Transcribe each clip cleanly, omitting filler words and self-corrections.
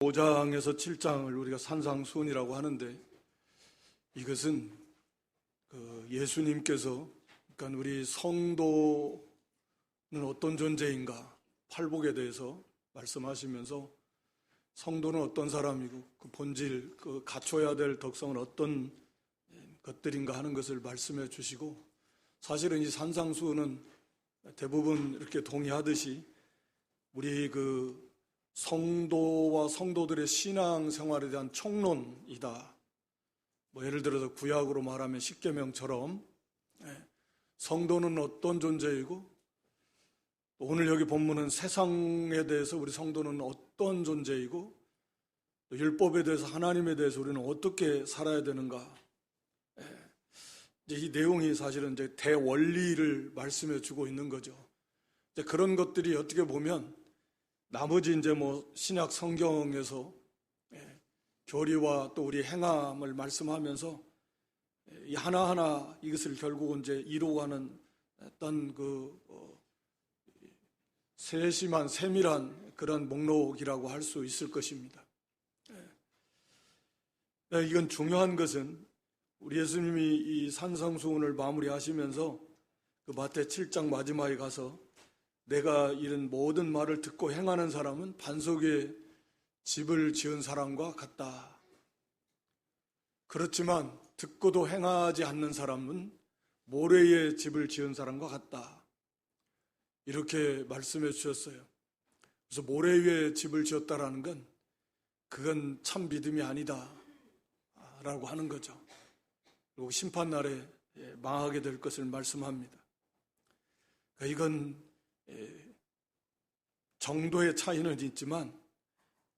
5장에서 7장을 우리가 산상수훈이라고 하는데, 이것은 예수님께서, 그러니까 우리 성도는 어떤 존재인가, 팔복에 대해서 말씀하시면서 성도는 어떤 사람이고 그 본질, 그 갖춰야 될 덕성은 어떤 것들인가 하는 것을 말씀해 주시고, 사실은 이 산상수훈은 대부분 이렇게 동의하듯이 우리 성도와 성도들의 신앙생활에 대한 총론이다. 예를 들어서 구약으로 말하면 십계명처럼 성도는 어떤 존재이고, 오늘 여기 본문은 세상에 대해서 우리 성도는 어떤 존재이고, 또 율법에 대해서, 하나님에 대해서 우리는 어떻게 살아야 되는가. 이제 이 내용이 사실은 이제 대원리를 말씀해 주고 있는 거죠. 이제 그런 것들이 어떻게 보면 나머지 이제 신약 성경에서 교리와 또 우리 행함을 말씀하면서 이 하나하나 이것을 결국은 이제 이루어가는 어떤 세심한, 세밀한 그런 목록이라고 할 수 있을 것입니다. 이건 중요한 것은 우리 예수님이 이 산상수훈을 마무리하시면서 그 마태 7장 마지막에 가서 내가 이런 모든 말을 듣고 행하는 사람은 반석에 집을 지은 사람과 같다. 그렇지만 듣고도 행하지 않는 사람은 모래에 집을 지은 사람과 같다. 이렇게 말씀해 주셨어요. 그래서 모래 위에 집을 지었다라는 건 그건 참 믿음이 아니다 라고 하는 거죠. 그리고 심판날에 망하게 될 것을 말씀합니다. 그러니까 이건 정도의 차이는 있지만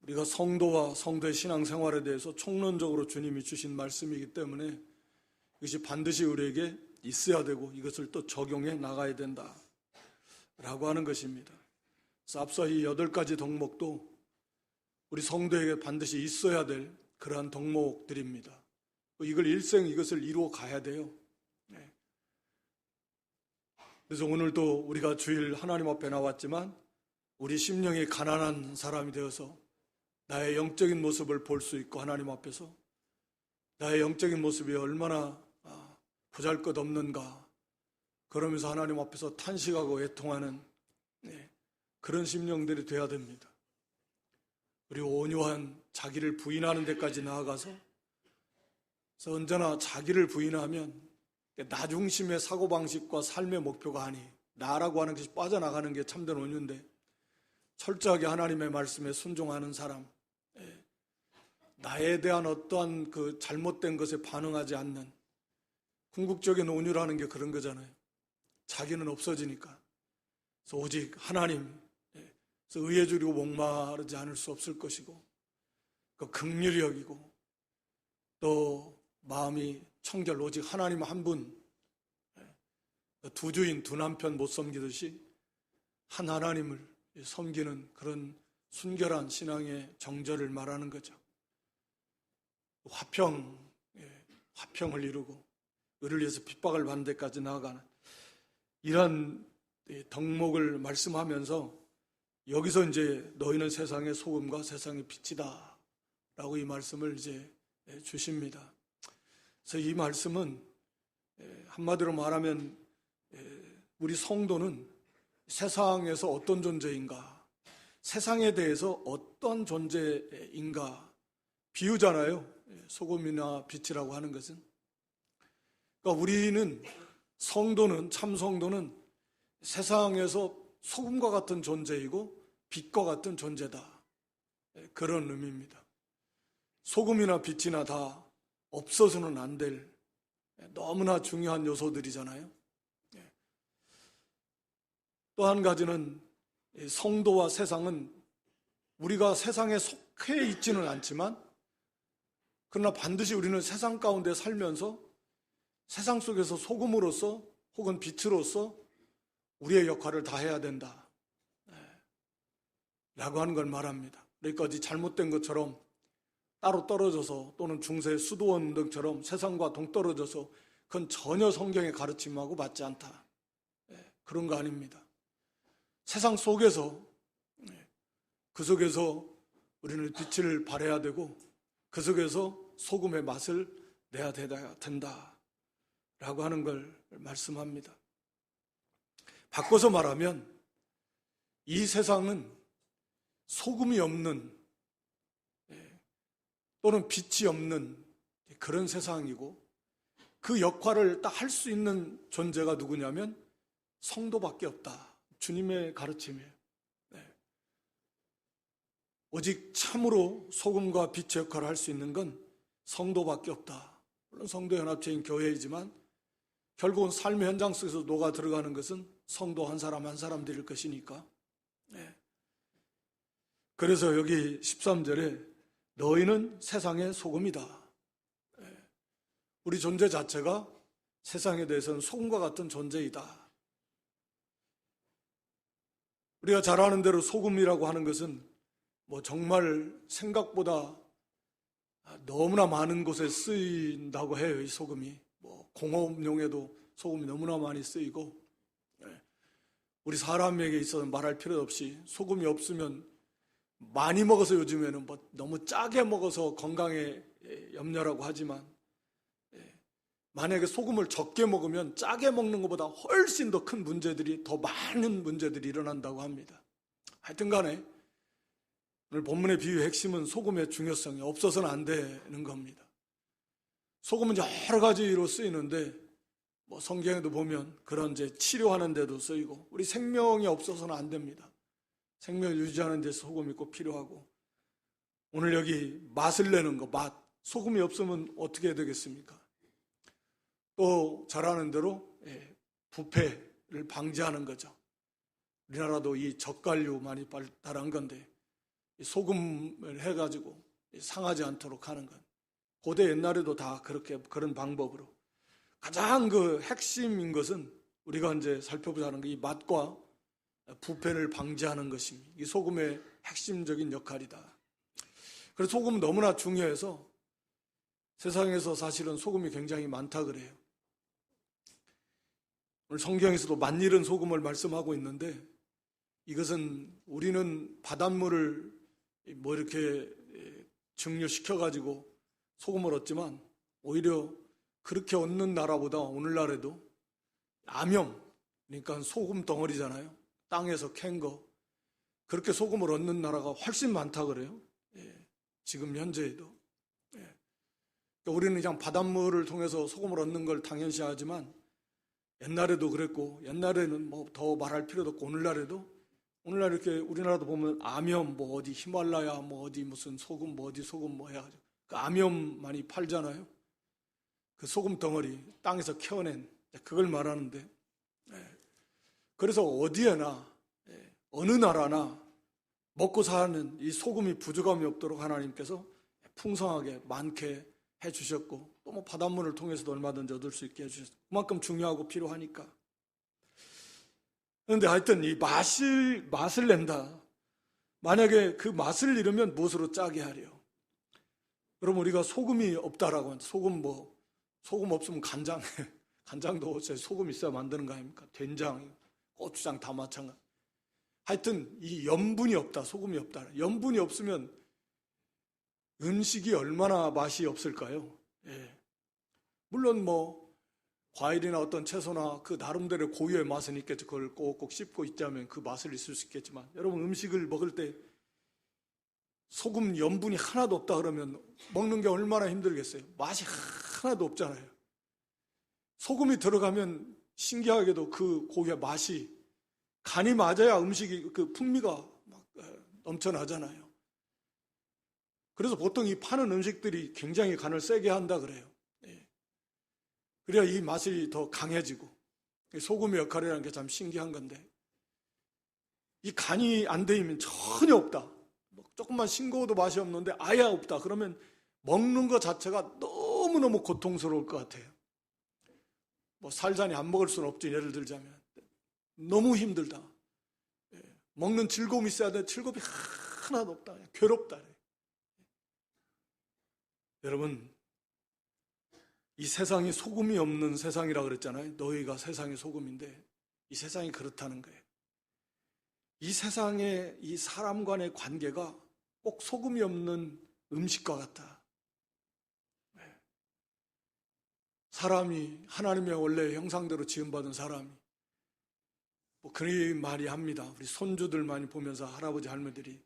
우리가 성도와 성도의 신앙생활에 대해서 총론적으로 주님이 주신 말씀이기 때문에 이것이 반드시 우리에게 있어야 되고 이것을 또 적용해 나가야 된다 라고 하는 것입니다. 그래서 앞서 이 8가지 덕목도 우리 성도에게 반드시 있어야 될 그러한 덕목들입니다. 이걸 일생 이것을 이루어 가야 돼요. 그래서 오늘도 우리가 주일 하나님 앞에 나왔지만 우리 심령이 가난한 사람이 되어서 나의 영적인 모습을 볼 수 있고, 하나님 앞에서 나의 영적인 모습이 얼마나 보잘것없는가, 그러면서 하나님 앞에서 탄식하고 애통하는 그런 심령들이 돼야 됩니다. 그리고 온유한 자기를 부인하는 데까지 나아가서, 그래서 언제나 자기를 부인하면 나 중심의 사고방식과 삶의 목표가 아니, 나라고 하는 것이 빠져나가는 게 참된 온유인데, 철저하게 하나님의 말씀에 순종하는 사람, 나에 대한 어떠한 그 잘못된 것에 반응하지 않는, 궁극적인 온유라는 게 그런 거잖아요. 자기는 없어지니까. 그래서 오직 하나님, 그래서 의에 주리고 목마르지 않을 수 없을 것이고, 그 긍휼히 여기고, 또 마음이 청결, 오직 하나님 한 분, 두 주인, 두 남편 못 섬기듯이 한 하나님을 섬기는 그런 순결한 신앙의 정절을 말하는 거죠. 화평을 이루고 의를 위해서 핍박을 받는 데까지 나아가는 이런 덕목을 말씀하면서, 여기서 이제 너희는 세상의 소금과 세상의 빛이다 라고 이 말씀을 이제 주십니다. 그래서 이 말씀은 한마디로 말하면 우리 성도는 세상에서 어떤 존재인가, 세상에 대해서 어떤 존재인가 비유잖아요. 소금이나 빛이라고 하는 것은. 그러니까 우리는 성도는, 참 성도는 세상에서 소금과 같은 존재이고 빛과 같은 존재다, 그런 의미입니다. 소금이나 빛이나 다 없어서는 안 될 너무나 중요한 요소들이잖아요. 또 한 가지는 성도와 세상은 우리가 세상에 속해 있지는 않지만, 그러나 반드시 우리는 세상 가운데 살면서 세상 속에서 소금으로서 혹은 빛으로서 우리의 역할을 다 해야 된다 라고 하는 걸 말합니다. 그러니까 잘못된 것처럼 따로 떨어져서, 또는 중세 수도원 등처럼 세상과 동떨어져서, 그건 전혀 성경의 가르침하고 맞지 않다, 그런 거 아닙니다. 세상 속에서, 그 속에서 우리는 빛을 발해야 되고 그 속에서 소금의 맛을 내야 된다라고 하는 걸 말씀합니다. 바꿔서 말하면 이 세상은 소금이 없는 또는 빛이 없는 그런 세상이고 그 역할을 딱 할 수 있는 존재가 누구냐면 성도밖에 없다. 주님의 가르침이에요. 오직 참으로 소금과 빛의 역할을 할 수 있는 건 성도밖에 없다. 물론 성도연합체인 교회이지만 결국은 삶의 현장 속에서 녹아 들어가는 것은 성도 한 사람 한 사람들일 것이니까. 그래서 여기 13절에 너희는 세상의 소금이다. 우리 존재 자체가 세상에 대해서는 소금과 같은 존재이다. 우리가 잘 아는 대로 소금이라고 하는 것은 정말 생각보다 너무나 많은 곳에 쓰인다고 해요. 이 소금이 공업용에도 소금이 너무나 많이 쓰이고, 우리 사람에게 있어서 말할 필요 없이 소금이 없으면 많이 먹어서 요즘에는 너무 짜게 먹어서 건강에 염려라고 하지만, 만약에 소금을 적게 먹으면 짜게 먹는 것보다 훨씬 더 큰 문제들이, 더 많은 문제들이 일어난다고 합니다. 하여튼 간에 오늘 본문의 비유의 핵심은 소금의 중요성이 없어서는 안 되는 겁니다. 소금은 여러 가지로 쓰이는데 성경에도 보면 그런 치료하는 데도 쓰이고, 우리 생명이 없어서는 안 됩니다. 생명을 유지하는 데 소금이 꼭 필요하고, 오늘 여기 맛을 내는 거, 소금이 없으면 어떻게 되겠습니까? 또 잘 아는 대로 부패를 방지하는 거죠. 우리나라도 이 젓갈류 많이 발달한 건데 소금을 해가지고 상하지 않도록 하는 것. 고대 옛날에도 다 그런 방법으로. 가장 핵심인 것은 우리가 이제 살펴보자는 게 이 맛과 부패를 방지하는 것입니다. 이 소금의 핵심적인 역할이다. 그래서 소금은 너무나 중요해서 세상에서 사실은 소금이 굉장히 많다 그래요. 오늘 성경에서도 만일은 소금을 말씀하고 있는데, 이것은 우리는 바닷물을 이렇게 증류시켜가지고 소금을 얻지만, 오히려 그렇게 얻는 나라보다 오늘날에도 암염, 그러니까 소금 덩어리잖아요. 땅에서 캔 거. 그렇게 소금을 얻는 나라가 훨씬 많다 그래요. 지금 현재에도. 그러니까 우리는 그냥 바닷물을 통해서 소금을 얻는 걸 당연시하지만 옛날에도 그랬고, 옛날에는 더 말할 필요도 없고, 오늘날 이렇게 우리나라도 보면 암염 어디 히말라야 어디 무슨 소금 어디 소금 해가지고 그 암염 많이 팔잖아요. 그 소금 덩어리 땅에서 캐어낸 그걸 말하는데, 그래서 어디에나 어느 나라나 먹고 사는 이 소금이 부족함이 없도록 하나님께서 풍성하게 많게 해주셨고, 또 바닷물을 통해서도 얼마든지 얻을 수 있게 해주셨고, 그만큼 중요하고 필요하니까. 그런데 하여튼 이 맛을 낸다. 만약에 그 맛을 잃으면 무엇으로 짜게 하려? 그럼 우리가 소금이 없다라고 하는데, 소금 없으면 간장도 소금 있어야 만드는 거 아닙니까? 된장, 고추장 다 마찬가지. 하여튼 이 염분이 없다, 소금이 없다. 염분이 없으면 음식이 얼마나 맛이 없을까요? 물론 과일이나 어떤 채소나 그 나름대로 고유의 맛은 있겠죠. 그걸 꼭꼭 씹고 있자면 그 맛을 있을 수 있겠지만, 여러분 음식을 먹을 때 소금 염분이 하나도 없다 그러면 먹는 게 얼마나 힘들겠어요. 맛이 하나도 없잖아요. 소금이 들어가면 신기하게도 그 고유의 맛이, 간이 맞아야 음식이 그 풍미가 막 넘쳐나잖아요. 그래서 보통 이 파는 음식들이 굉장히 간을 세게 한다 그래요. 그래야 이 맛이 더 강해지고, 소금의 역할이라는 게 참 신기한 건데, 이 간이 안 돼 있으면 전혀 없다. 조금만 싱거워도 맛이 없는데 아예 없다. 그러면 먹는 것 자체가 너무너무 고통스러울 것 같아요. 살자니 안 먹을 수는 없죠. 예를 들자면 너무 힘들다. 먹는 즐거움이 있어야 돼. 즐거움이 하나도 없다. 괴롭다. 여러분, 이 세상이 소금이 없는 세상이라 그랬잖아요. 너희가 세상의 소금인데, 이 세상이 그렇다는 거예요. 이 세상의 이 사람 간의 관계가 꼭 소금이 없는 음식과 같다. 사람이 하나님의 원래 형상대로 지음받은 사람이 그런 말이 합니다. 우리 손주들 많이 보면서 할아버지 할머니들이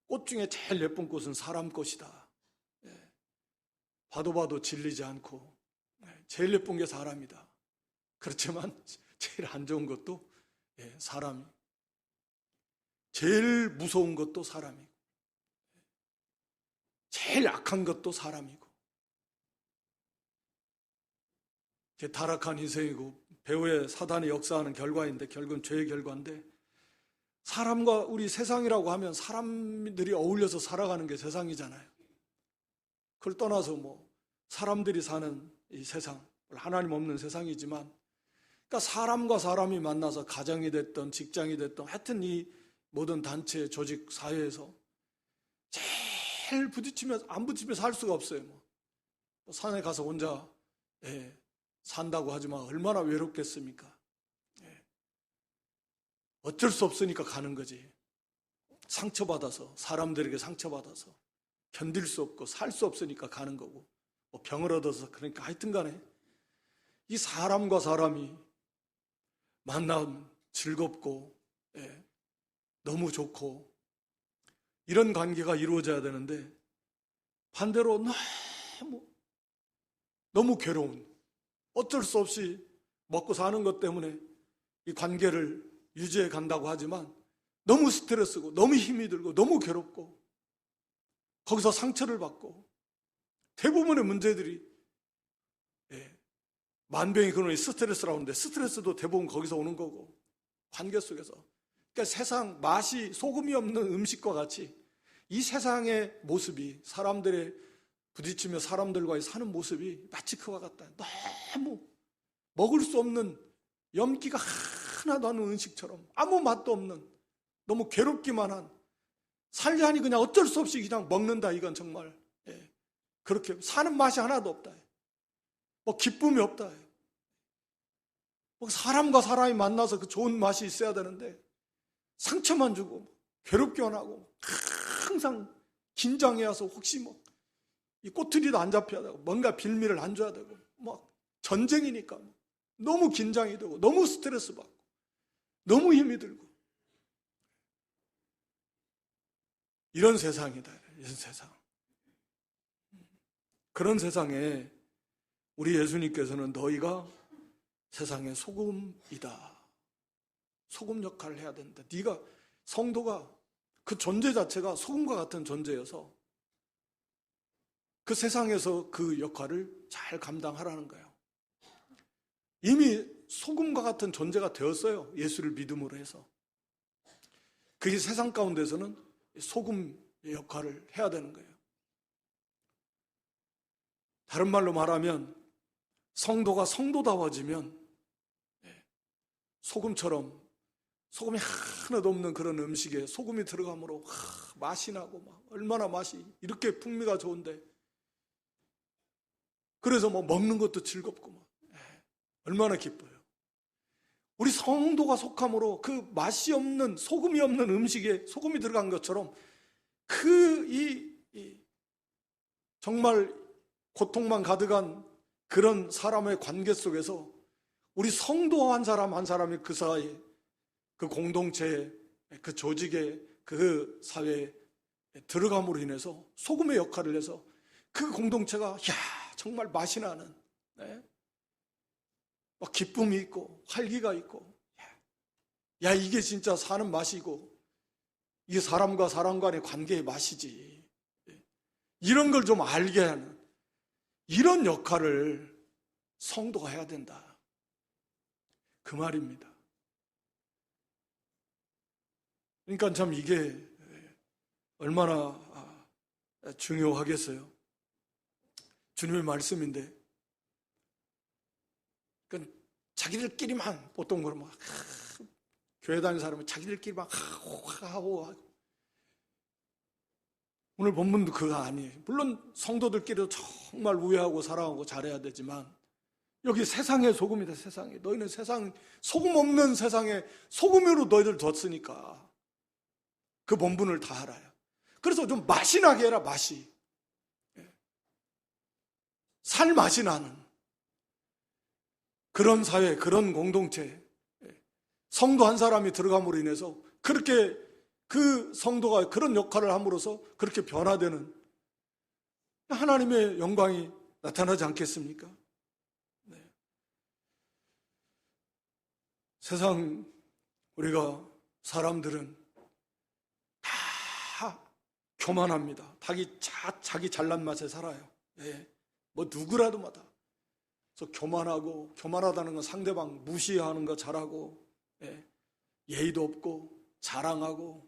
꽃 중에 제일 예쁜 꽃은 사람 꽃이다. 봐도 질리지 않고 제일 예쁜 게 사람이다. 그렇지만 제일 안 좋은 것도 사람이, 제일 무서운 것도 사람이고, 제일 악한 것도 사람이고, 타락한 인생이고 배후에 사단이 역사하는 결과인데, 결국은 죄의 결과인데, 사람과 우리 세상이라고 하면 사람들이 어울려서 살아가는 게 세상이잖아요. 그걸 떠나서 사람들이 사는 이 세상, 하나님 없는 세상이지만, 그러니까 사람과 사람이 만나서 가정이 됐든 직장이 됐든 하여튼 이 모든 단체, 조직, 사회에서 제일 안 부딪히면 살 수가 없어요. 산에 가서 혼자 산다고 하지만 얼마나 외롭겠습니까? 어쩔 수 없으니까 가는 거지. 상처받아서, 사람들에게 상처받아서 견딜 수 없고 살 수 없으니까 가는 거고, 병을 얻어서, 그러니까 하여튼 간에 이 사람과 사람이 만나면 즐겁고 너무 좋고 이런 관계가 이루어져야 되는데, 반대로 너무 괴로운, 어쩔 수 없이 먹고 사는 것 때문에 이 관계를 유지해 간다고 하지만 너무 스트레스고 너무 힘이 들고 너무 괴롭고 거기서 상처를 받고, 대부분의 문제들이 만병이 근원이 스트레스라고 하는데, 스트레스도 대부분 거기서 오는 거고, 관계 속에서. 그러니까 세상 맛이 소금이 없는 음식과 같이 이 세상의 모습이, 사람들의 부딪히며 사람들과의 사는 모습이 마치 그와 같다. 너무 먹을 수 없는, 염기가 하나도 안 나는 음식처럼 아무 맛도 없는, 너무 괴롭기만 한, 살자니 그냥 어쩔 수 없이 그냥 먹는다. 이건 정말 그렇게 사는 맛이 하나도 없다. 기쁨이 없다. 사람과 사람이 만나서 그 좋은 맛이 있어야 되는데 상처만 주고 괴롭게만 하고, 항상 긴장해서 혹시 이 꼬투리도 안 잡혀야 되고 뭔가 빌미를 안 줘야 되고, 전쟁이니까 너무 긴장이 되고 너무 스트레스 받고 너무 힘이 들고, 이런 세상이다. 이런 세상. 그런 세상에 우리 예수님께서는 너희가 세상의 소금이다. 소금 역할을 해야 된다. 네가, 성도가, 그 존재 자체가 소금과 같은 존재여서 그 세상에서 그 역할을 잘 감당하라는 거예요. 이미 소금과 같은 존재가 되었어요. 예수를 믿음으로 해서. 그게 세상 가운데서는 소금의 역할을 해야 되는 거예요. 다른 말로 말하면 성도가 성도다워지면 소금처럼, 소금이 하나도 없는 그런 음식에 소금이 들어감으로 맛이 나고 얼마나 맛이 이렇게 풍미가 좋은데, 그래서 먹는 것도 즐겁고 얼마나 기뻐요. 우리 성도가 속함으로 그 맛이 없는, 소금이 없는 음식에 소금이 들어간 것처럼 정말 고통만 가득한 그런 사람의 관계 속에서 우리 성도 한 사람 한 사람이 그 사이에, 그 공동체에, 그 조직에, 그 사회에 들어감으로 인해서 소금의 역할을 해서 그 공동체가 정말 맛이 나는, 기쁨이 있고 활기가 있고, 이게 진짜 사는 맛이고 이게 사람과 사람 간의 관계의 맛이지, 이런 걸 좀 알게 하는 이런 역할을 성도가 해야 된다, 그 말입니다. 그러니까 참 이게 얼마나 중요하겠어요. 주님의 말씀인데, 그러니까 자기들끼리만, 보통 그러면 교회 다니는 사람은 자기들끼리만 하고, 오늘 본문도 그거 아니에요. 물론 성도들끼리도 정말 우애하고 사랑하고 잘해야 되지만, 여기 세상의 소금이다. 세상에, 너희는 세상, 소금 없는 세상에 소금으로 너희들 뒀으니까 그 본분을 다 알아요. 그래서 좀 맛이 나게 해라, 맛이. 살 맛이 나는 그런 사회, 그런 공동체, 성도 한 사람이 들어감으로 인해서 그렇게 그 성도가 그런 역할을 함으로써 그렇게 변화되는 하나님의 영광이 나타나지 않겠습니까? 네. 세상 우리가 사람들은 다 교만합니다. 자기 잘난 맛에 살아요. 네. 뭐 누구라도 마다. 그래서 교만하고, 교만하다는 건 상대방 무시하는 거 잘하고, 예의도 없고 자랑하고,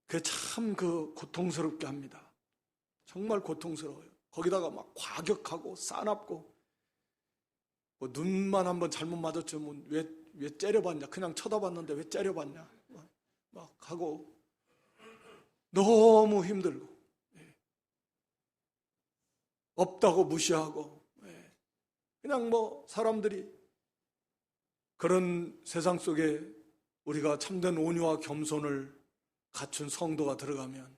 그게 참 고통스럽게 합니다. 정말 고통스러워요. 거기다가 막 과격하고 싸납고, 뭐 눈만 한번 잘못 마주치면 왜 째려봤냐, 그냥 쳐다봤는데 왜 째려봤냐 막 하고, 너무 힘들고, 없다고 무시하고, 그냥 뭐 사람들이 그런 세상 속에 우리가 참된 온유와 겸손을 갖춘 성도가 들어가면,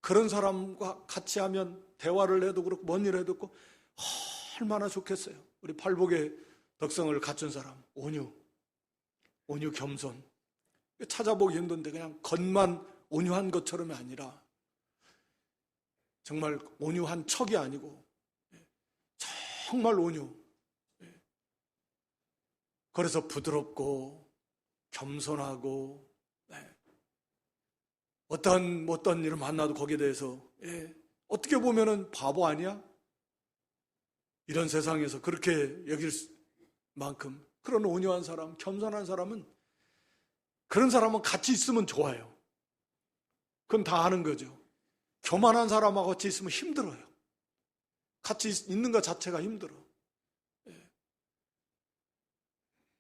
그런 사람과 같이 하면 대화를 해도 그렇고 뭔 일을 해도 그렇고 얼마나 좋겠어요. 우리 팔복의 덕성을 갖춘 사람, 온유 겸손. 찾아보기 힘든데 그냥 겉만 온유한 것처럼이 아니라 정말 온유한 척이 아니고 정말 온유. 그래서 부드럽고 겸손하고, 어떤 일을 만나도 거기에 대해서 어떻게 보면은 바보 아니야? 이런 세상에서 그렇게 여길 만큼 그런 온유한 사람, 겸손한 사람은, 그런 사람은 같이 있으면 좋아요. 그건 다 아는 거죠. 교만한 사람하고 같이 있으면 힘들어요. 같이 있는 것 자체가 힘들어.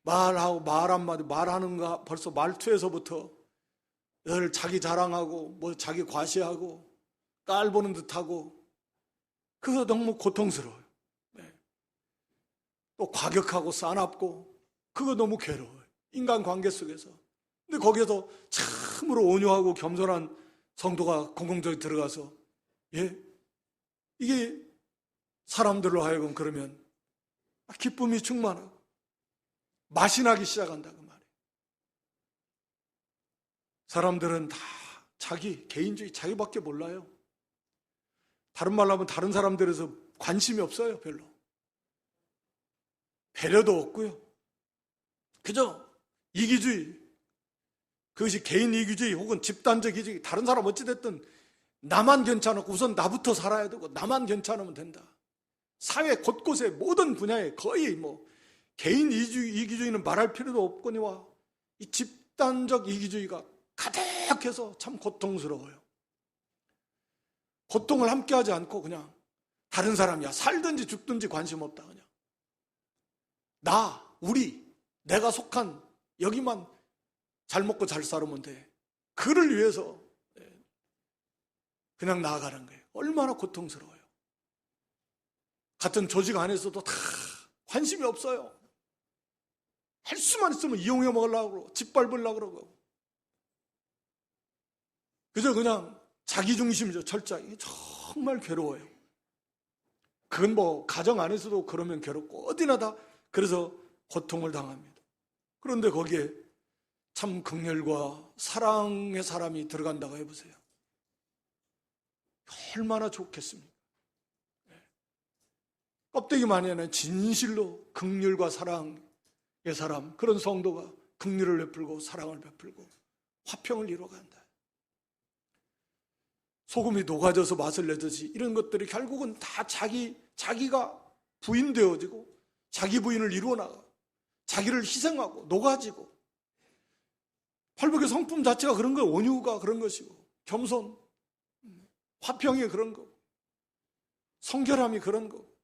말하고 말 한마디, 말하는 거 벌써 말투에서부터 늘 자기 자랑하고 뭐 자기 과시하고 깔보는 듯하고, 그거 너무 고통스러워요. 또 과격하고 싸납고, 그거 너무 괴로워요. 인간관계 속에서. 근데 거기에서 참으로 온유하고 겸손한 성도가 공공적으로 들어가서 이게 사람들로 하여금 그러면 기쁨이 충만하고 맛이 나기 시작한다 그 말이에요. 사람들은 다 자기, 개인주의, 자기밖에 몰라요. 다른 말로 하면 다른 사람들에서 관심이 없어요. 별로. 배려도 없고요. 그저 이기주의, 그것이 개인 이기주의 혹은 집단적 이기주의, 다른 사람 어찌됐든 나만 괜찮고 우선 나부터 살아야 되고 나만 괜찮으면 된다. 사회 곳곳에 모든 분야에 거의 뭐 개인 이기주의는 말할 필요도 없거니와 이 집단적 이기주의가 가득해서 참 고통스러워요. 고통을 함께하지 않고 그냥 다른 사람이야 살든지 죽든지 관심 없다. 그냥 내가 속한 여기만 잘 먹고 잘 살으면 돼. 그를 위해서 그냥 나아가는 거예요. 얼마나 고통스러워요. 같은 조직 안에서도 다 관심이 없어요. 할 수만 있으면 이용해 먹으려고 그러고 짓밟으려고 그러고, 그저 그냥 자기중심이죠. 철저히. 정말 괴로워요. 그건 뭐 가정 안에서도 그러면 괴롭고 어디나 다 그래서 고통을 당합니다. 그런데 거기에 참 긍휼과 사랑의 사람이 들어간다고 해보세요. 얼마나 좋겠습니까? 껍데기만이 아니라 진실로 긍휼과 사랑의 사람, 그런 성도가 긍휼을 베풀고 사랑을 베풀고 화평을 이루어간다. 소금이 녹아져서 맛을 내듯이 이런 것들이 결국은 다 자기가 부인되어지고 자기 부인을 이루어나가 자기를 희생하고 녹아지고, 팔복의 성품 자체가 그런 거예요. 온유가 그런 것이고, 겸손, 화평이 그런 거고, 성결함이 그런 거고,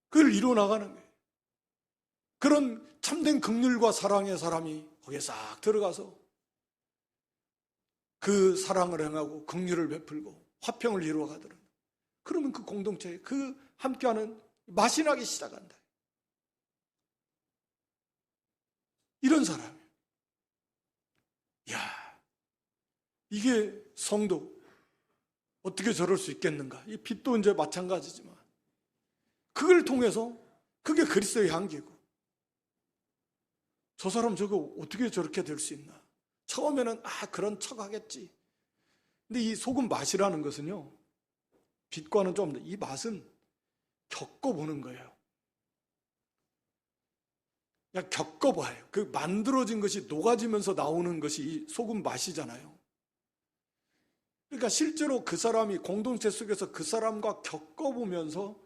그걸 이루어나가는 거예요. 그런 참된 긍휼과 사랑의 사람이 거기에 싹 들어가서 그 사랑을 행하고 긍휼을 베풀고 화평을 이루어가더라. 그러면 그 공동체에 그 함께하는 맛이 나기 시작한다. 이런 사람이에요. 이게 성도 어떻게 저럴 수 있겠는가? 이 빛도 이제 마찬가지지만 그걸 통해서 그게 그리스도의 향기고, 저 사람 저거 어떻게 저렇게 될 수 있나? 처음에는 그런 척 하겠지. 근데 이 소금 맛이라는 것은요, 빛과는 좀 이 맛은 겪어보는 거예요. 그냥 겪어봐요. 그 만들어진 것이 녹아지면서 나오는 것이 이 소금 맛이잖아요. 그러니까 실제로 그 사람이 공동체 속에서 그 사람과 겪어보면서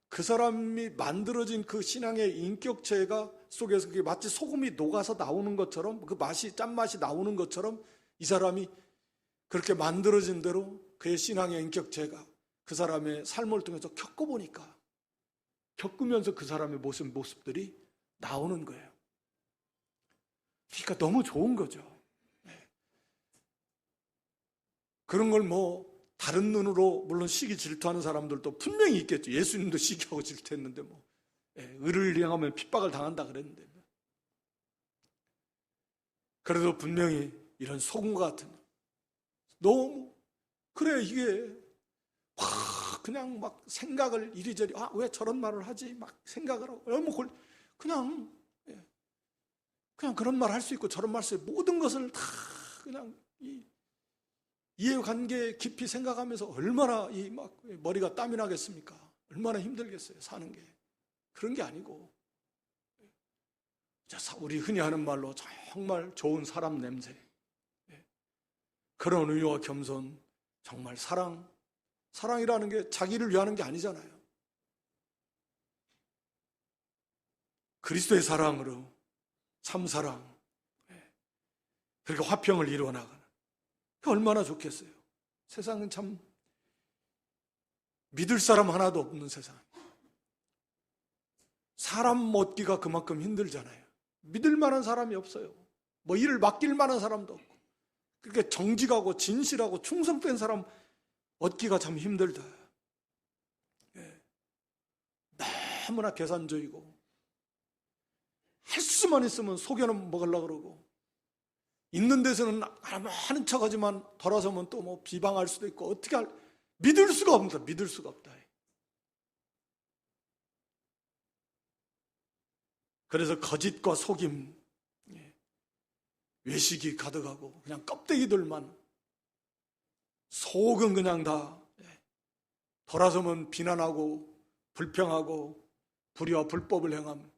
그 사람이 만들어진 그 신앙의 인격체가 속에서 그게 마치 소금이 녹아서 나오는 것처럼, 그 맛이, 짠맛이 나오는 것처럼 이 사람이 그렇게 만들어진 대로 그의 신앙의 인격체가 그 사람의 삶을 통해서 겪어보니까, 겪으면서 그 사람의 모습들이 나오는 거예요. 그러니까 너무 좋은 거죠. 그런 걸 다른 눈으로 물론 시기 질투하는 사람들도 분명히 있겠죠. 예수님도 시기하고 질투했는데 의를 향하면 핍박을 당한다 그랬는데, 그래도 분명히 이런 소금과 같은, 너무 그래, 이게 그냥 막 생각을 이리저리, 왜 저런 말을 하지? 막 생각을 하고, 그냥 그런 말 할 수 있고 저런 말 할 수 있고, 모든 것을 다 그냥 이해관계 깊이 생각하면서 얼마나 머리가 땀이 나겠습니까? 얼마나 힘들겠어요, 사는 게. 그런 게 아니고, 우리 흔히 하는 말로 정말 좋은 사람 냄새, 그런 의와 겸손, 정말 사랑이라는 게 자기를 위하는 게 아니잖아요. 그리스도의 사랑으로, 참사랑, 그렇게 화평을 이루어 나가는, 얼마나 좋겠어요. 세상은 참 믿을 사람 하나도 없는 세상. 사람 얻기가 그만큼 힘들잖아요. 믿을 만한 사람이 없어요. 일을 맡길 만한 사람도 없고, 그렇게 정직하고 진실하고 충성된 사람 얻기가 참 힘들다. 너무나 계산적이고, 할 수만 있으면 속여는 먹으려고 그러고, 있는 데서는 하는 척하지만 돌아서면 또 비방할 수도 있고, 어떻게 믿을 수가 없다. 믿을 수가 없다. 그래서 거짓과 속임, 외식이 가득하고, 그냥 껍데기들만, 속은 그냥 다 돌아서면 비난하고 불평하고 불의와 불법을 행함.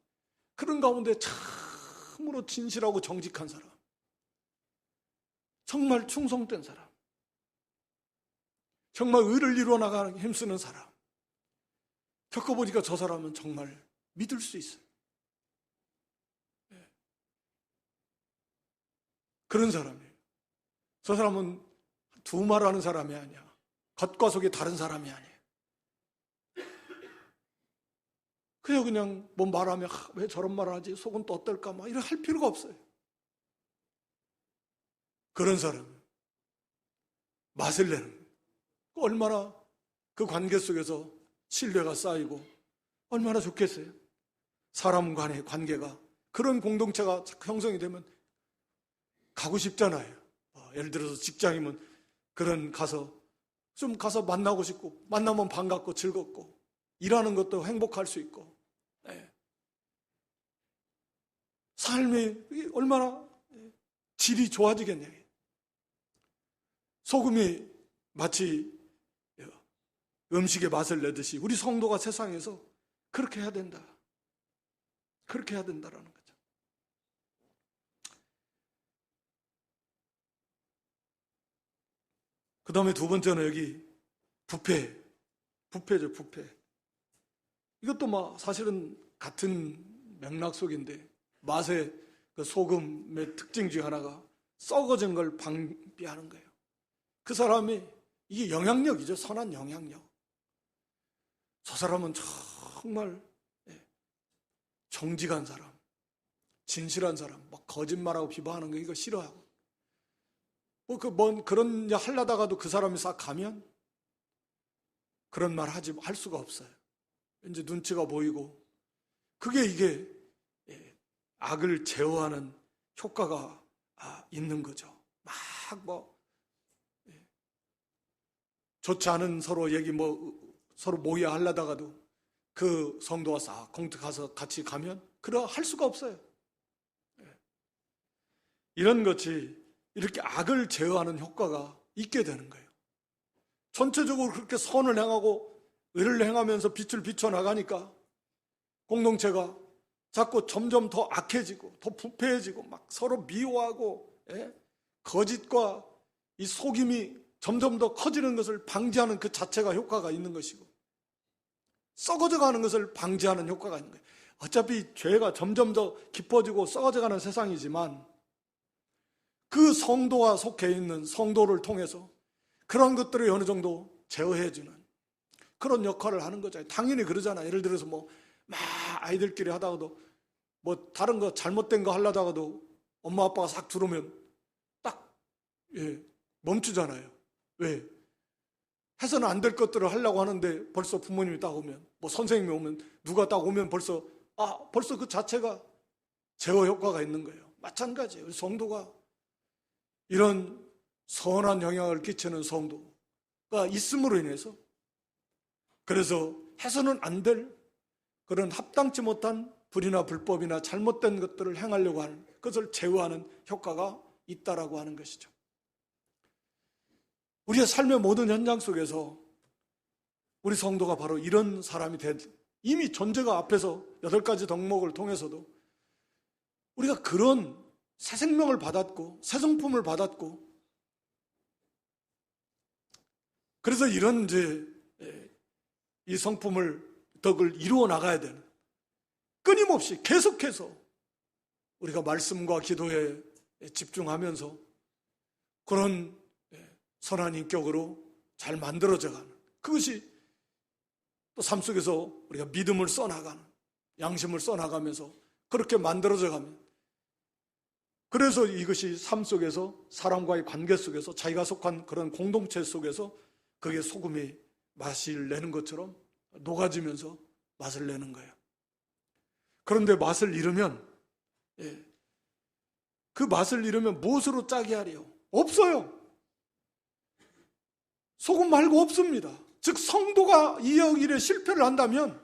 그런 가운데 참으로 진실하고 정직한 사람, 정말 충성된 사람, 정말 의를 이루어 나가는 힘쓰는 사람, 겪어보니까 저 사람은 정말 믿을 수 있어요. 그런 사람이에요. 저 사람은 두 말하는 사람이 아니야. 겉과 속이 다른 사람이 아니에요. 그냥 말하면 왜 저런 말을 하지? 속은 또 어떨까? 이런 할 필요가 없어요. 그런 사람 맛을 내는 거예요. 얼마나 그 관계 속에서 신뢰가 쌓이고 얼마나 좋겠어요. 사람 간의 관계가, 그런 공동체가 형성이 되면 가고 싶잖아요. 예를 들어서 직장이면 가서 만나고 싶고, 만나면 반갑고 즐겁고, 일하는 것도 행복할 수 있고, 삶이 얼마나 질이 좋아지겠냐. 소금이 마치 음식의 맛을 내듯이 우리 성도가 세상에서 그렇게 해야 된다. 그렇게 해야 된다라는 거죠. 그 다음에 두 번째는 여기 부패죠, 부패. 이것도 사실은 같은 맥락 속인데, 맛의 그 소금의 특징 중 하나가 썩어진 걸 방비하는 거예요. 그 사람이, 이게 영향력이죠, 선한 영향력. 저 사람은 정말 정직한 사람, 진실한 사람, 거짓말하고 비방하는 거 이거 싫어하고, 그런 일 하려다가도 그 사람이 싹 가면 그런 말 할 수가 없어요. 이제 눈치가 보이고, 이게 악을 제어하는 효과가 있는 거죠. 좋지 않은 서로 얘기 서로 모여 하려다가도 그 성도가 싹 공터 가서 같이 가면 할 수가 없어요. 이런 것이 이렇게 악을 제어하는 효과가 있게 되는 거예요. 전체적으로 그렇게 선을 행하고 의를 행하면서 빛을 비춰나가니까 공동체가 자꾸 점점 더 악해지고 더 부패해지고 막 서로 미워하고 거짓과 이 속임이 점점 더 커지는 것을 방지하는 그 자체가 효과가 있는 것이고, 썩어져 가는 것을 방지하는 효과가 있는 거예요. 어차피 죄가 점점 더 깊어지고 썩어져 가는 세상이지만 그 성도가 속해 있는 성도를 통해서 그런 것들을 어느 정도 제어해주는 그런 역할을 하는 거죠. 당연히 그러잖아요. 예를 들어서 막 아이들끼리 하다가도 다른 거 잘못된 거 하려다가도 엄마 아빠가 싹 들어오면 딱 멈추잖아요. 왜? 해서는 안 될 것들을 하려고 하는데 벌써 부모님이 딱 오면, 선생님이 오면, 누가 딱 오면 벌써 그 자체가 제어 효과가 있는 거예요. 마찬가지예요. 성도가 이런 선한 영향을 끼치는 성도가 있음으로 인해서, 그래서 해서는 안 될 그런 합당치 못한 불이나 불법이나 잘못된 것들을 행하려고 하는 그것을 제어하는 효과가 있다라고 하는 것이죠. 우리의 삶의 모든 현장 속에서 우리 성도가 바로 이런 사람이 이미 존재가 앞에서 8가지 덕목을 통해서도 우리가 그런 새 생명을 받았고 새 성품을 받았고, 그래서 이런 이 성품을 덕을 이루어 나가야 되는, 끊임없이 계속해서 우리가 말씀과 기도에 집중하면서 그런 선한 인격으로 잘 만들어져가는, 그것이 또 삶 속에서 우리가 믿음을 써나가는, 양심을 써나가면서 그렇게 만들어져가면, 그래서 이것이 삶 속에서 사람과의 관계 속에서 자기가 속한 그런 공동체 속에서 그게 소금이 맛을 내는 것처럼 녹아지면서 맛을 내는 거예요. 그런데 맛을 잃으면, 그 맛을 잃으면 무엇으로 짜게 하리요? 없어요. 소금 말고 없습니다. 즉 성도가 이 일에 실패를 한다면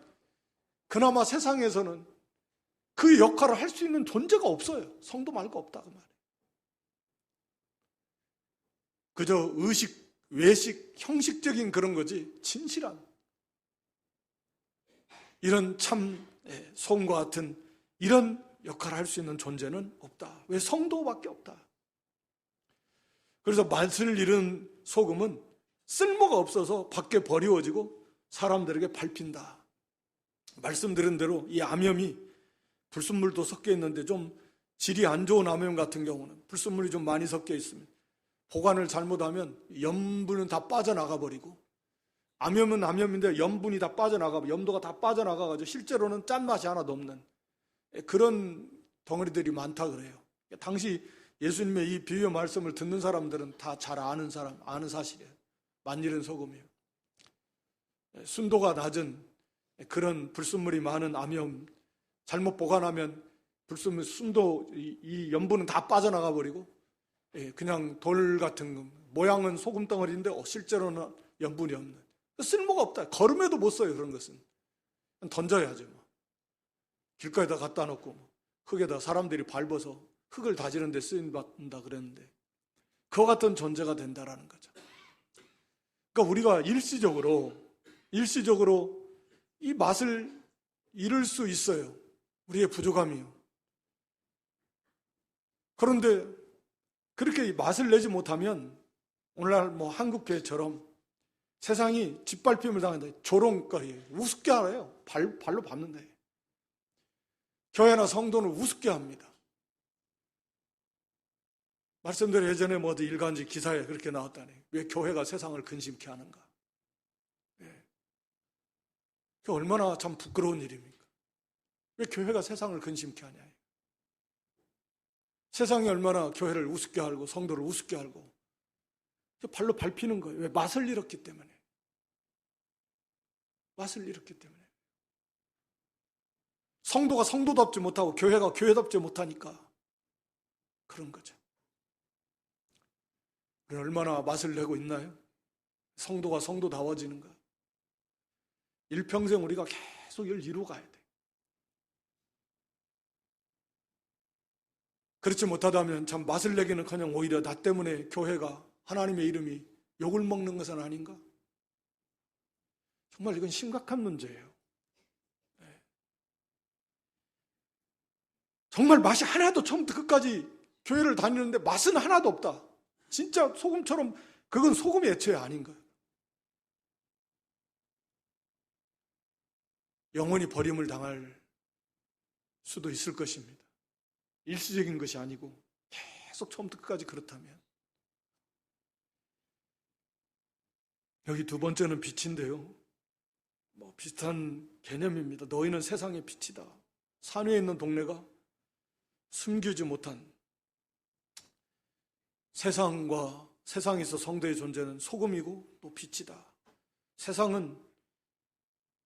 그나마 세상에서는 그 역할을 할 수 있는 존재가 없어요. 성도 말고 없다 그 말이에요. 그저 의식, 외식, 형식적인 그런 거지 진실한 이런 참 소금과 같은 이런 역할을 할 수 있는 존재는 없다. 왜? 성도밖에 없다. 그래서 맛을 잃은 소금은 쓸모가 없어서 밖에 버리워지고 사람들에게 밟힌다. 말씀드린 대로 이 암염이 불순물도 섞여 있는데 좀 질이 안 좋은 암염 같은 경우는 불순물이 좀 많이 섞여 있으면 보관을 잘못하면 염분은 다 빠져나가 버리고, 암염은 암염인데 염분이 다 빠져나가고 염도가 다 빠져나가가지고 실제로는 짠맛이 하나도 없는 그런 덩어리들이 많다 그래요. 당시 예수님의 이 비유 말씀을 듣는 사람들은 다 잘 아는 사실이에요. 만일은 소금이에요. 순도가 낮은 그런 불순물이 많은 암염, 잘못 보관하면 불순물, 순도, 이 염분은 다 빠져나가 버리고 그냥 돌 같은 모양은 소금 덩어리인데 실제로는 염분이 없는, 쓸모가 없다. 걸음에도 못 써요. 그런 것은 던져야죠. 길가에다 갖다 놓고 흙에다 사람들이 밟아서 흙을 다지는 데 쓰인다 그랬는데 그와 같은 존재가 된다라는 거죠. 그러니까 우리가 일시적으로 이 맛을 잃을 수 있어요. 우리의 부족함이요. 그런데 그렇게 맛을 내지 못하면 오늘날 한국교회처럼 세상이 짓밟힘을 당한다. 조롱거리예요. 우습게 알아요. 발로 밟는다. 교회나 성도는 우습게 합니다. 말씀대로 예전에 어디 일간지 기사에 그렇게 나왔다니. 왜 교회가 세상을 근심케 하는가? 그 얼마나 참 부끄러운 일입니까? 왜 교회가 세상을 근심케 하냐? 세상이 얼마나 교회를 우습게 알고 성도를 우습게 알고 발로 밟히는 거예요. 왜? 맛을 잃었기 때문에. 맛을 잃었기 때문에. 성도가 성도답지 못하고 교회가 교회답지 못하니까 그런 거죠. 우리는 얼마나 맛을 내고 있나요? 성도가 성도다워지는가? 일평생 우리가 계속 이걸 이루어 가야 돼. 그렇지 못하다면 참 맛을 내기는커녕 오히려 나 때문에 교회가, 하나님의 이름이 욕을 먹는 것은 아닌가? 정말 이건 심각한 문제예요. 정말 맛이 하나도, 처음부터 끝까지 교회를 다니는데 맛은 하나도 없다. 진짜 소금처럼, 그건 소금이 애초에 아닌 거예요. 영원히 버림을 당할 수도 있을 것입니다. 일시적인 것이 아니고 계속 처음부터 끝까지 그렇다면. 여기 두 번째는 빛인데요. 비슷한 개념입니다. 너희는 세상의 빛이다. 산 위에 있는 동네가 숨기지 못한, 세상에서 성도의 존재는 소금이고 또 빛이다. 세상은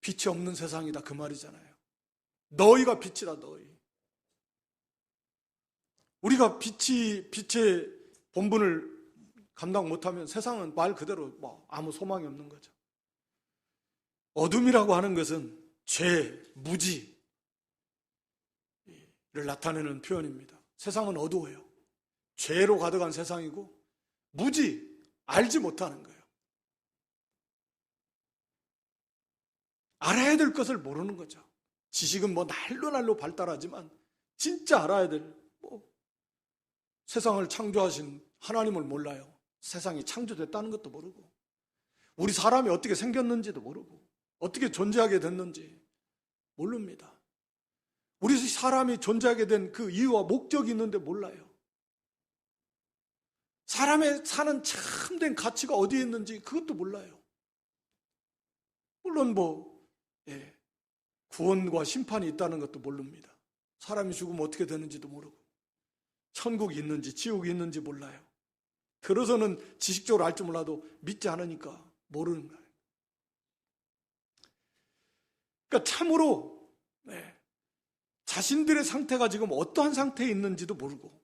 빛이 없는 세상이다, 그 말이잖아요. 너희가 빛이다, 너희. 우리가 빛의 본분을 감당 못하면 세상은 말 그대로 아무 소망이 없는 거죠. 어둠이라고 하는 것은 죄, 무지를 나타내는 표현입니다. 세상은 어두워요. 죄로 가득한 세상이고, 무지, 알지 못하는 거예요. 알아야 될 것을 모르는 거죠. 지식은 날로 발달하지만 진짜 알아야 될, 세상을 창조하신 하나님을 몰라요. 세상이 창조됐다는 것도 모르고, 우리 사람이 어떻게 생겼는지도 모르고, 어떻게 존재하게 됐는지 모릅니다. 우리 사람이 존재하게 된 그 이유와 목적이 있는데 몰라요. 사람의 사는 참된 가치가 어디에 있는지 그것도 몰라요. 물론 구원과 심판이 있다는 것도 모릅니다. 사람이 죽으면 어떻게 되는지도 모르고, 천국이 있는지 지옥이 있는지 몰라요. 그래서는 지식적으로 알지 몰라도 믿지 않으니까 모르는 거예요. 그러니까 참으로 자신들의 상태가 지금 어떠한 상태에 있는지도 모르고,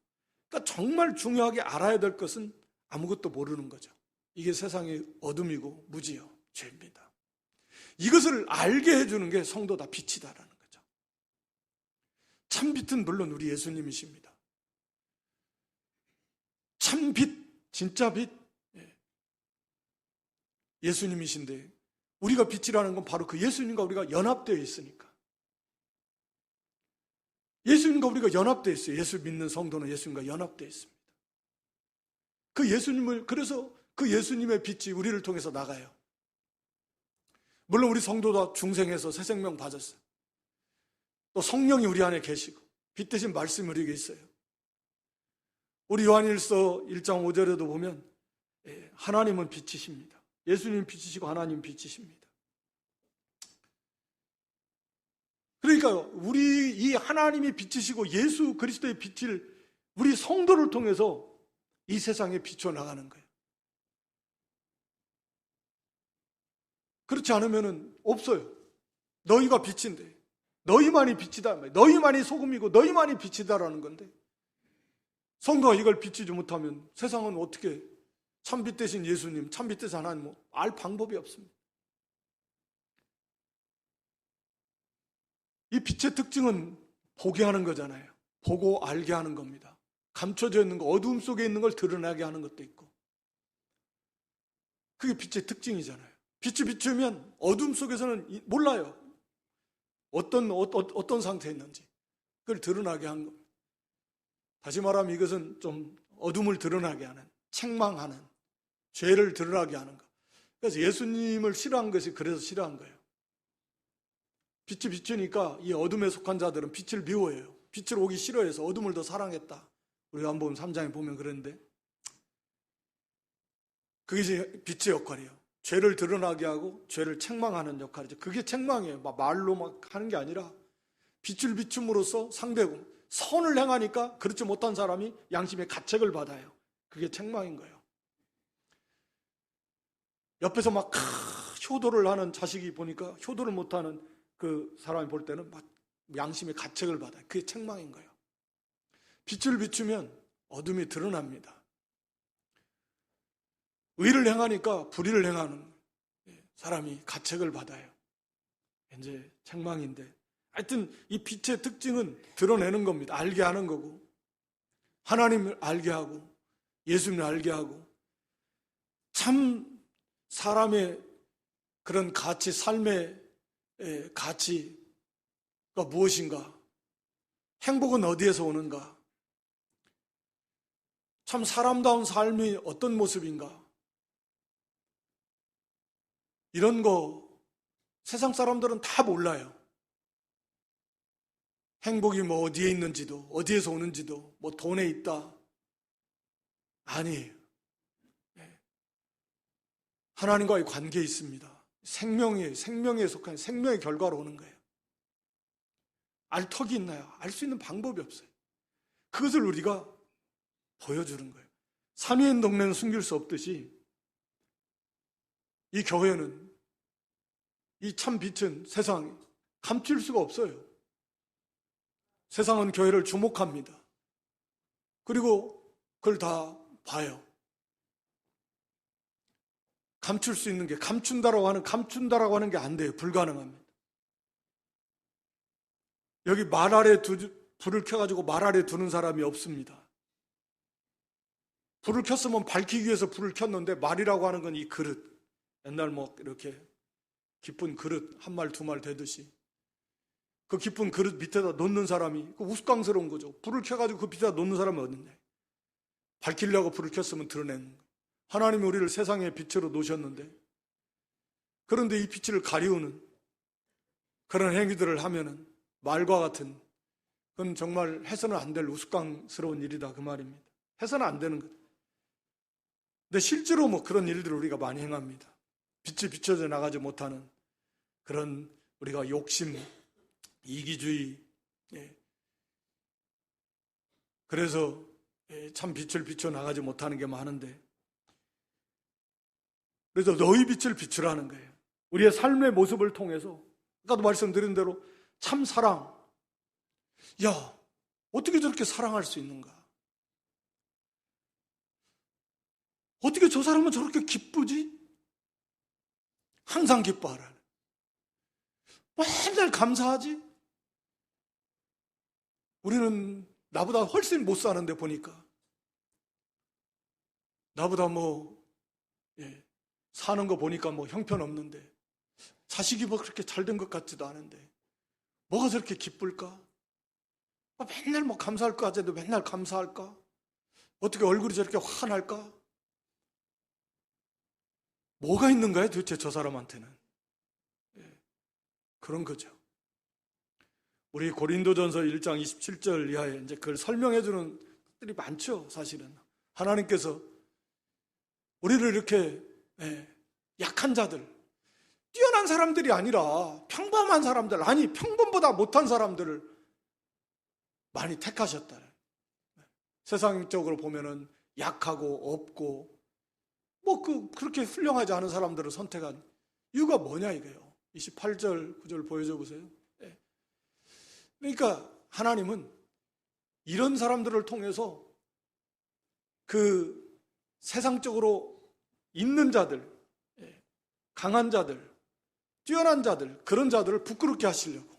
그러니까 정말 중요하게 알아야 될 것은 아무것도 모르는 거죠. 이게 세상의 어둠이고 무지요, 죄입니다. 이것을 알게 해주는 게 성도다, 빛이다라는 거죠. 참빛은 물론 우리 예수님이십니다. 참빛, 진짜 빛, 예수님이신데, 우리가 빛이라는 건 바로 그 예수님과 우리가 연합되어 있으니까. 예수님과 우리가 연합되어 있어요. 예수 믿는 성도는 예수님과 연합되어 있습니다. 그래서 그 예수님의 빛이 우리를 통해서 나가요. 물론 우리 성도도 중생해서 새 생명 받았어요. 또 성령이 우리 안에 계시고 빛 대신 말씀이 우리에게 있어요. 우리 요한일서 1장 5절에도 보면 하나님은 빛이십니다. 예수님 빛이시고 하나님 빛이십니다. 그러니까 우리 이 하나님이 빛이시고 예수 그리스도의 빛을 우리 성도를 통해서 이 세상에 비춰 나가는 거예요. 그렇지 않으면 없어요. 너희가 빛인데, 너희만이 빛이다, 너희만이 소금이고 너희만이 빛이다라는 건데, 성도가 이걸 비추지 못하면 세상은 어떻게 참빛 대신 예수님, 참빛 대신 하나님 알 방법이 없습니다. 이 빛의 특징은 보게 하는 거잖아요. 보고 알게 하는 겁니다. 감춰져 있는 거, 어두움 속에 있는 걸 드러나게 하는 것도 있고, 그게 빛의 특징이잖아요. 빛이 비추면 어둠 속에서는 몰라요. 어떤 상태에 있는지 그걸 드러나게 한 겁니다. 다시 말하면 이것은 좀 어둠을 드러나게 하는, 책망하는, 죄를 드러나게 하는 것. 그래서 예수님을 싫어한 것이 그래서 싫어한 거예요. 빛이 비추니까 이 어둠에 속한 자들은 빛을 미워해요. 빛을 오기 싫어해서 어둠을 더 사랑했다. 우리가 요한복음 3장에 보면 그런데, 그게 이제 빛의 역할이에요. 죄를 드러나게 하고 죄를 책망하는 역할이죠. 그게 책망이에요. 말로 막 하는 게 아니라 빛을 비춤으로써 상대고, 선을 행하니까 그렇지 못한 사람이 양심의 가책을 받아요. 그게 책망인 거예요. 옆에서 막 효도를 하는 자식이 보니까 효도를 못하는 그 사람이 볼 때는 막 양심의 가책을 받아요. 그게 책망인 거예요. 빛을 비추면 어둠이 드러납니다. 의를 행하니까 불의를 행하는 사람이 가책을 받아요. 이제 책망인데, 하여튼 이 빛의 특징은 드러내는 겁니다. 알게 하는 거고, 하나님을 알게 하고, 예수님을 알게 하고, 참 사람의 그런 가치, 삶의 가치가 무엇인가? 행복은 어디에서 오는가? 참 사람다운 삶이 어떤 모습인가? 이런 거 세상 사람들은 다 몰라요. 행복이 뭐 어디에 있는지도, 어디에서 오는지도, 뭐 돈에 있다. 아니에요. 하나님과의 관계에 있습니다. 생명에 속한 생명의 결과로 오는 거예요. 알 턱이 있나요? 알 수 있는 방법이 없어요. 그것을 우리가 보여주는 거예요. 산 위에 있는 동네는 숨길 수 없듯이 이 교회는, 이 참 빛은 세상에 감출 수가 없어요. 세상은 교회를 주목합니다. 그리고 그걸 다 봐요. 감출 수 있는 게, 감춘다라고 하는 게 안 돼요. 불가능합니다. 여기 말 아래 불을 켜가지고 말 아래 두는 사람이 없습니다. 불을 켰으면 밝히기 위해서 불을 켰는데, 말이라고 하는 건 이 그릇, 옛날 뭐 이렇게 깊은 그릇 한 말 두 말 되듯이 그 깊은 그릇 밑에다 놓는 사람이, 그 우스꽝스러운 거죠. 불을 켜가지고 그 밑에다 놓는 사람이 어딨냐. 밝히려고 불을 켰으면 드러내는 거예요. 하나님이 우리를 세상의 빛으로 놓으셨는데, 그런데 이 빛을 가리우는 그런 행위들을 하면은 말과 같은, 그건 정말 해서는 안 될 우스꽝스러운 일이다, 그 말입니다. 해서는 안 되는 것. 근데 실제로 뭐 그런 일들을 우리가 많이 행합니다. 빛이 비춰져 나가지 못하는 그런, 우리가 욕심, 이기주의, 그래서 참 빛을 비춰 나가지 못하는 게 많은데, 그래서 너희 빛을 비추라는 거예요. 우리의 삶의 모습을 통해서, 아까도 말씀드린 대로 참 사랑. 야, 어떻게 저렇게 사랑할 수 있는가? 어떻게 저 사람은 저렇게 기쁘지? 항상 기뻐하라. 맨날 감사하지? 우리는 나보다 훨씬 못 사는데 보니까, 나보다 사는 거 보니까 뭐 형편없는데, 자식이 뭐 그렇게 잘 된 것 같지도 않은데 뭐가 저렇게 기쁠까? 맨날 뭐 감사할 거 같아도 맨날 감사할까? 어떻게 얼굴이 저렇게 환할까? 뭐가 있는 거야 도대체 저 사람한테는? 그런 거죠. 우리 고린도전서 1장 27절 이하에 이제 그걸 설명해 주는 것들이 많죠. 사실은 하나님께서 우리를 이렇게 약한 자들, 뛰어난 사람들이 아니라 평범한 사람들, 아니 평범보다 못한 사람들을 많이 택하셨다. 세상적으로 보면은 약하고 없고 그렇게 훌륭하지 않은 사람들을 선택한 이유가 뭐냐 이거예요. 28절 9절 보여줘 보세요. 그러니까 하나님은 이런 사람들을 통해서 그 세상적으로 있는 자들, 강한 자들, 뛰어난 자들, 그런 자들을 부끄럽게 하시려고,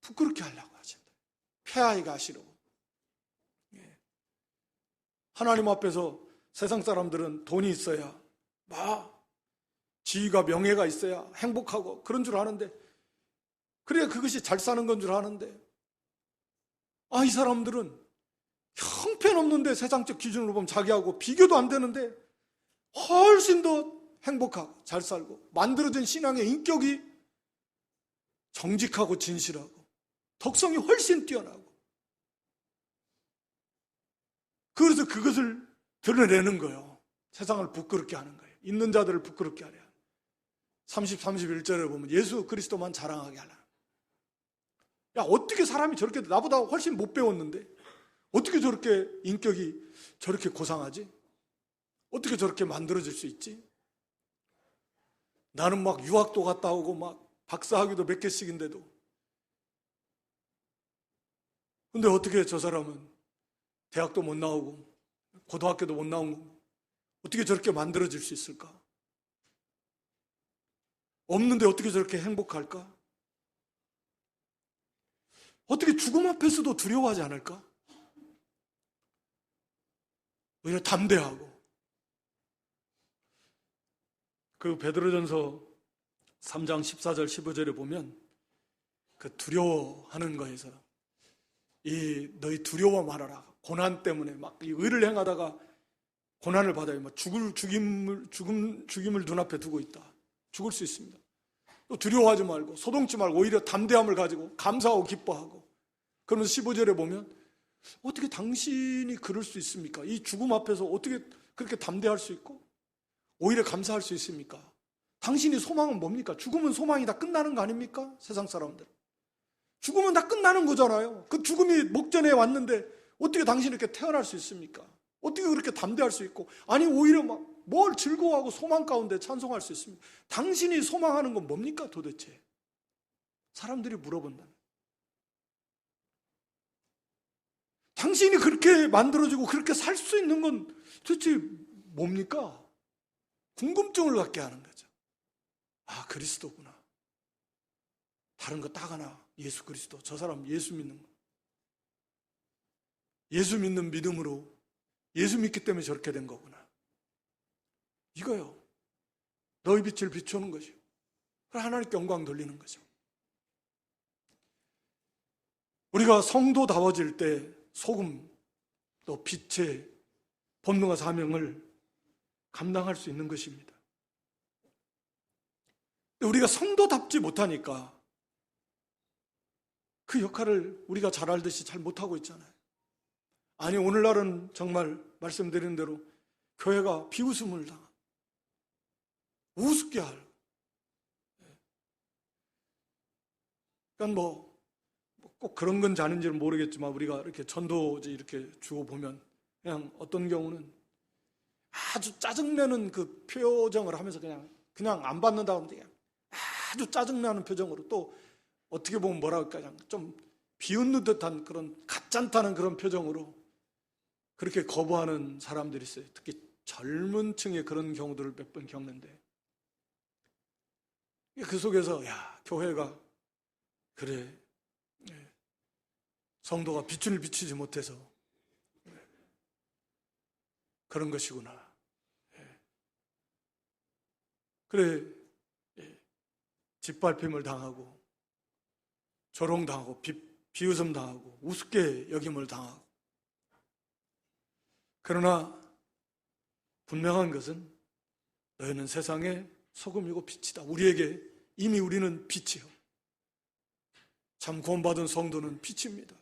부끄럽게 하려고 하신다. 폐하게 하시려고. 하나님 앞에서 세상 사람들은 돈이 있어야, 지위가 명예가 있어야 행복하고 그런 줄 아는데, 그래야 그것이 잘 사는 건 줄 아는데, 이 사람들은 형편없는데, 세상적 기준으로 보면 자기하고 비교도 안 되는데 훨씬 더 행복하고 잘 살고, 만들어진 신앙의 인격이 정직하고 진실하고 덕성이 훨씬 뛰어나고, 그래서 그것을 드러내는 거예요. 세상을 부끄럽게 하는 거예요. 있는 자들을 부끄럽게 하려. 30, 31절에 보면 예수 그리스도만 자랑하게 하라. 야, 어떻게 사람이 저렇게, 나보다 훨씬 못 배웠는데 어떻게 저렇게 인격이 저렇게 고상하지? 어떻게 저렇게 만들어질 수 있지? 나는 막 유학도 갔다 오고 막 박사학위도 몇 개씩인데도, 근데 어떻게 저 사람은 대학도 못 나오고 고등학교도 못 나오고 어떻게 저렇게 만들어질 수 있을까? 없는데 어떻게 저렇게 행복할까? 어떻게 죽음 앞에서도 두려워하지 않을까? 오히려 담대하고. 그 베드로전서 3장 14절 15절에 보면 그 두려워하는 거에서 너희 두려워 말아라. 고난 때문에 막 이 의를 행하다가 고난을 받아요. 막 죽임을 눈앞에 두고 있다. 죽을 수 있습니다. 또 두려워하지 말고 소동치 말고 오히려 담대함을 가지고 감사하고 기뻐하고. 그러면서 15절에 보면 어떻게 당신이 그럴 수 있습니까? 이 죽음 앞에서 어떻게 그렇게 담대할 수 있고 오히려 감사할 수 있습니까? 당신이 소망은 뭡니까? 죽음은 소망이 다 끝나는 거 아닙니까? 세상 사람들. 죽음은 다 끝나는 거잖아요. 그 죽음이 목전에 왔는데 어떻게 당신이 이렇게 태어날 수 있습니까? 어떻게 그렇게 담대할 수 있고, 아니 오히려 막 뭘 즐거워하고 소망 가운데 찬송할 수 있습니까? 당신이 소망하는 건 뭡니까 도대체? 사람들이 물어본다. 당신이 그렇게 만들어지고 그렇게 살 수 있는 건 도대체 뭡니까? 궁금증을 갖게 하는 거죠. 아, 그리스도구나. 다른 거 딱 하나, 예수 그리스도. 저 사람 예수 믿는 거. 예수 믿는 믿음으로 예수 믿기 때문에 저렇게 된 거구나. 이거요. 너희 빛을 비추는 것이요. 하나님께 영광 돌리는 거죠. 우리가 성도다워질 때 소금 또 빛의 본능과 사명을 감당할 수 있는 것입니다. 우리가 성도답지 못하니까 그 역할을 우리가 잘 알듯이 잘 못하고 있잖아요. 아니, 오늘날은 정말 말씀드린 대로 교회가 비웃음을 당하고 우습게 할. 그러니까 꼭 그런 건지 아닌지는 모르겠지만 우리가 이렇게 전도지 이렇게 주고 보면 그냥 어떤 경우는 아주 짜증내는 그 표정을 하면서 그냥 안 받는다 하는데 그냥 아주 짜증나는 표정으로, 또 어떻게 보면 뭐라 할까, 그냥 좀 비웃는 듯한 그런 가짠타는 그런 표정으로 그렇게 거부하는 사람들이 있어요. 특히 젊은 층의 그런 경우들을 몇 번 겪는데, 그 속에서 교회가 그래, 성도가 빛을 비추지 못해서 그런 것이구나. 그래, 짓밟힘을 당하고 조롱당하고 비웃음 당하고 우습게 여김을 당하고. 그러나 분명한 것은 너희는 세상의 소금이고 빛이다. 이미 우리는 빛이요. 참 구원받은 성도는 빛입니다.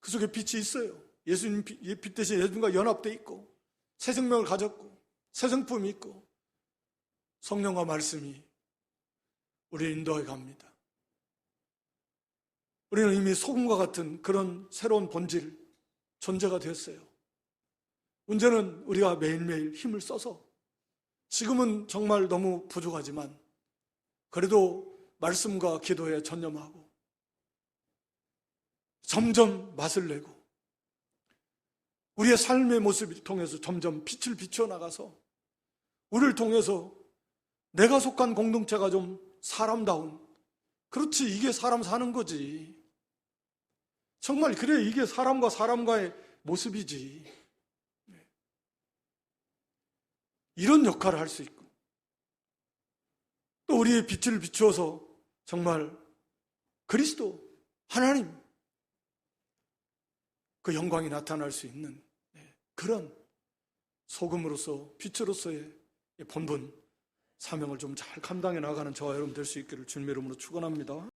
그 속에 빛이 있어요. 예수님 빛 대신 예수님과 연합되어 있고 새 생명을 가졌고 새 성품이 있고 성령과 말씀이 우리를 인도해 갑니다. 우리는 이미 소금과 같은 그런 새로운 본질, 존재가 됐어요. 문제는 우리가 매일매일 힘을 써서, 지금은 정말 너무 부족하지만 그래도 말씀과 기도에 전념하고 점점 맛을 내고 우리의 삶의 모습을 통해서 점점 빛을 비춰 나가서 우리를 통해서 내가 속한 공동체가 좀 사람다운, 그렇지, 이게 사람 사는 거지. 정말 그래, 이게 사람과 사람과의 모습이지. 이런 역할을 할 수 있고, 또 우리의 빛을 비추어서 정말 그리스도, 하나님, 그 영광이 나타날 수 있는 그런 소금으로서 빛으로서의 본분, 사명을 좀 잘 감당해 나가는 저와 여러분 될 수 있기를 주님의 이름으로 축원합니다.